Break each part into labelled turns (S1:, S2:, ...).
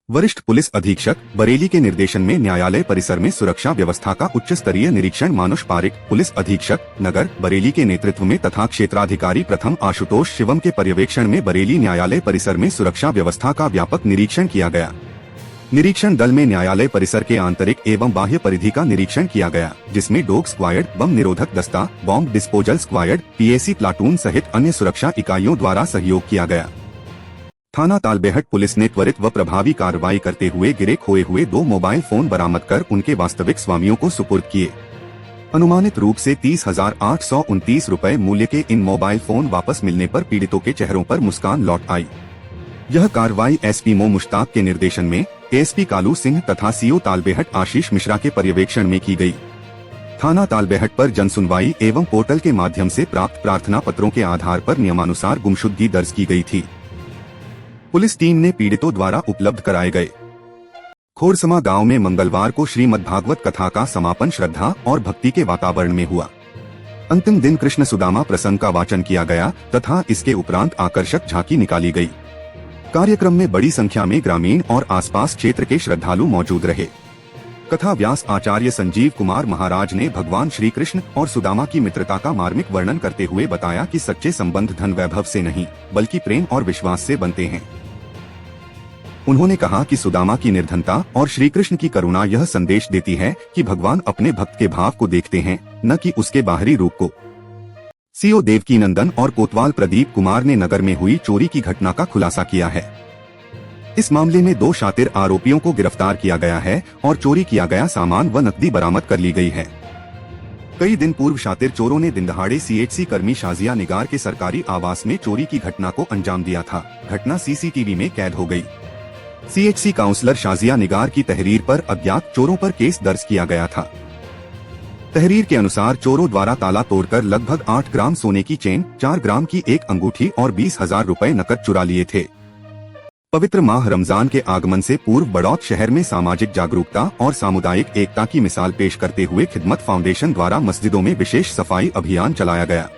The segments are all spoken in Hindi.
S1: वरिष्ठ पुलिस अधीक्षक बरेली के निर्देशन में न्यायालय परिसर में सुरक्षा व्यवस्था का उच्च स्तरीय निरीक्षण मानुष पारिक पुलिस अधीक्षक नगर बरेली के नेतृत्व में तथा क्षेत्राधिकारी प्रथम आशुतोष शिवम के पर्यवेक्षण में बरेली न्यायालय परिसर में सुरक्षा व्यवस्था का व्यापक निरीक्षण किया गया। निरीक्षण दल में न्यायालय परिसर के आंतरिक एवं बाह्य परिधि का निरीक्षण किया गया, जिसमें डॉग स्क्वायड, बम निरोधक दस्ता, bomb disposal squad, PAC platoon सहित अन्य सुरक्षा इकाइयों द्वारा सहयोग किया गया। थाना तालबेहट पुलिस ने त्वरित व प्रभावी कार्रवाई करते हुए गिरे खोए हुए 2 मोबाइल फोन बरामद कर उनके वास्तविक स्वामियों को सुपुर्द किए। अनुमानित रूप से 30,829 रुपए मूल्य के इन मोबाइल फोन वापस मिलने पर पीड़ितों के चेहरों पर मुस्कान लौट आई। यह कार्रवाई एसपी मो मुश्ताक के निर्देशन में एसपी कालू सिंह तथा सीओ तालबेहट आशीष मिश्रा के पर्यवेक्षण में की गई। थाना तालबेहट पर जनसुनवाई एवं पोर्टल के माध्यम से प्राप्त प्रार्थना पत्रों के आधार पर नियमानुसार गुमशुदगी दर्ज की गई थी। पुलिस टीम ने पीड़ितों द्वारा उपलब्ध कराए गए खोरसमा गांव में मंगलवार को श्रीमद्भागवत कथा का समापन श्रद्धा और भक्ति के वातावरण में हुआ। अंतिम दिन कृष्ण सुदामा प्रसंग का वाचन किया गया तथा इसके उपरांत आकर्षक झांकी निकाली गई। कार्यक्रम में बड़ी संख्या में ग्रामीण और आसपास क्षेत्र के श्रद्धालु मौजूद रहे। कथा व्यास आचार्य संजीव कुमार महाराज ने भगवान श्री कृष्ण और सुदामा की मित्रता का मार्मिक वर्णन करते हुए बताया कि सच्चे संबंध धन वैभव से नहीं बल्कि प्रेम और विश्वास से बनते हैं। उन्होंने कहा कि सुदामा की निर्धनता और श्री कृष्ण की करुणा यह संदेश देती है कि भगवान अपने भक्त के भाव को देखते हैं, न कि उसके बाहरी रूप को। सीओ देवकी नंदन और कोतवाल प्रदीप कुमार ने नगर में हुई चोरी की घटना का खुलासा किया है। इस मामले में 2 शातिर आरोपियों को गिरफ्तार किया गया है और चोरी किया गया सामान व नकदी बरामद कर ली गई है। कई दिन पूर्व शातिर चोरों ने दिनदहाड़े सीएचसी कर्मी शाजिया निगार के सरकारी आवास में चोरी की घटना को अंजाम दिया था। घटना सीसीटीवी में कैद हो गई। सीएचसी काउंसलर शाजिया निगार की तहरीर पर अज्ञात चोरों पर केस दर्ज किया गया था। तहरीर के अनुसार चोरों द्वारा ताला तोड़कर लगभग 8 ग्राम सोने की चेन, 4 ग्राम की एक अंगूठी और 20,000 रुपए नकद चुरा लिए थे। पवित्र माह रमजान के आगमन से पूर्व बड़ौत शहर में सामाजिक जागरूकता और सामुदायिक एकता की मिसाल पेश करते हुए खिदमत फाउंडेशन द्वारा मस्जिदों में विशेष सफाई अभियान चलाया गया।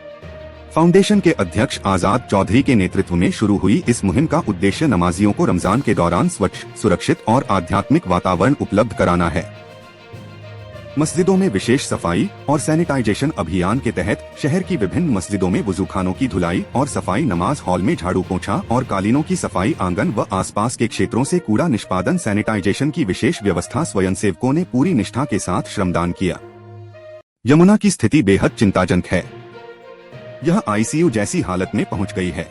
S1: फाउंडेशन के अध्यक्ष आजाद चौधरी के नेतृत्व में शुरू हुई इस मुहिम का उद्देश्य नमाजियों को रमजान के दौरान स्वच्छ, सुरक्षित और आध्यात्मिक वातावरण उपलब्ध कराना है। मस्जिदों में विशेष सफाई और सैनिटाइजेशन अभियान के तहत शहर की विभिन्न मस्जिदों में वुजूखानों की धुलाई और सफाई, नमाज हॉल में झाड़ू पोंछा और कालीनों की सफाई, आंगन व आसपास के क्षेत्रों से कूड़ा निष्पादन, सैनिटाइजेशन की विशेष व्यवस्था स्वयंसेवकों ने पूरी निष्ठा के साथ श्रमदान किया। यमुना की स्थिति बेहद चिंताजनक है। यह आईसीयू जैसी हालत में पहुंच गई है।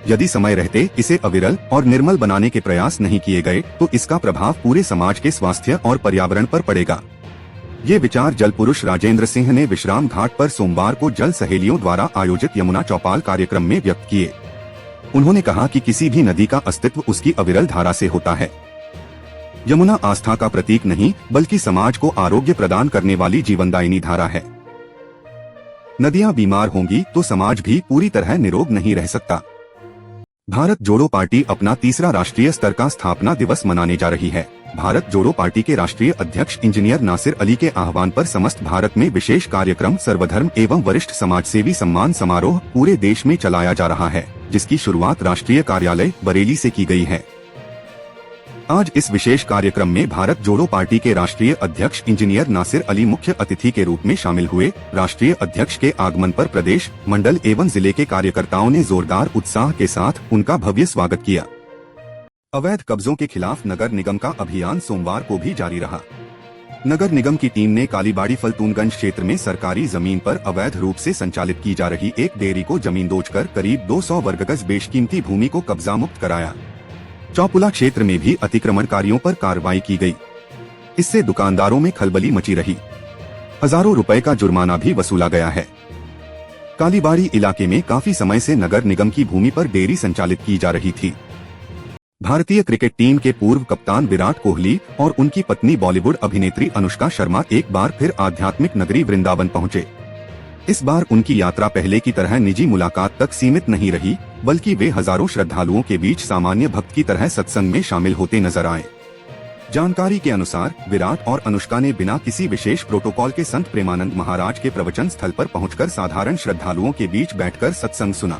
S1: यदि समय रहते इसे अविरल और निर्मल बनाने के प्रयास नहीं किए गए तो इसका प्रभाव पूरे समाज के स्वास्थ्य और पर्यावरण पर पड़ेगा। ये विचार जल पुरुष राजेंद्र सिंह ने विश्राम घाट पर सोमवार को जल सहेलियों द्वारा आयोजित यमुना चौपाल कार्यक्रम में व्यक्त किए। उन्होंने कहा कि किसी भी नदी का अस्तित्व उसकी अविरल धारा से होता है। यमुना आस्था का प्रतीक नहीं बल्कि समाज को आरोग्य प्रदान करने वाली जीवनदायिनी धारा है। नदियां बीमार होंगी तो समाज भी पूरी तरह निरोग नहीं रह सकता। भारत जोड़ो पार्टी अपना 3रा राष्ट्रीय स्तर का स्थापना दिवस मनाने जा रही है। भारत जोड़ो पार्टी के राष्ट्रीय अध्यक्ष इंजीनियर नासिर अली के आह्वान पर समस्त भारत में विशेष कार्यक्रम सर्वधर्म एवं वरिष्ठ समाजसेवी सम्मान समारोह पूरे देश में चलाया जा रहा है, जिसकी शुरुआत राष्ट्रीय कार्यालय बरेली से की गई है। आज इस विशेष कार्यक्रम में भारत जोड़ो पार्टी के राष्ट्रीय अध्यक्ष इंजीनियर नासिर अली मुख्य अतिथि के रूप में शामिल हुए। राष्ट्रीय अध्यक्ष के आगमन पर प्रदेश, मंडल एवं जिले के कार्यकर्ताओं ने जोरदार उत्साह के साथ उनका भव्य स्वागत किया। अवैध कब्जों के खिलाफ नगर निगम का अभियान सोमवार को भी जारी रहा। नगर निगम की टीम ने कालीबाड़ी फलतूनगंज क्षेत्र में सरकारी जमीन पर अवैध रूप से संचालित की जा रही एक डेयरी को जमीन दोचकर करीब 200 वर्ग गज बेशकीमती भूमि को कब्जा मुक्त कराया। चौपुला क्षेत्र में भी अतिक्रमणकारियों पर कार्रवाई की गई। इससे दुकानदारों में खलबली मची रही। हजारों रुपए का जुर्माना भी वसूला गया है। कालीबाड़ी इलाके में काफी समय से नगर निगम की भूमि पर डेयरी संचालित की जा रही थी। भारतीय क्रिकेट टीम के पूर्व कप्तान विराट कोहली और उनकी पत्नी बॉलीवुड अभिनेत्री अनुष्का शर्मा एक बार फिर आध्यात्मिक नगरी वृंदावन पहुंचे। इस बार उनकी यात्रा पहले की तरह निजी मुलाकात तक सीमित नहीं रही, बल्कि वे हजारों श्रद्धालुओं के बीच सामान्य भक्त की तरह सत्संग में शामिल होते नजर आए। जानकारी के अनुसार विराट और अनुष्का ने बिना किसी विशेष प्रोटोकॉल के संत प्रेमानंद महाराज के प्रवचन स्थल पर पहुंचकर साधारण श्रद्धालुओं के बीच बैठकर सत्संग सुना।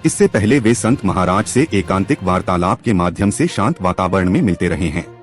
S1: इससे पहले वे संत महाराज से एकांतिक वार्तालाप के माध्यम से शांत वातावरण में मिलते रहे हैं।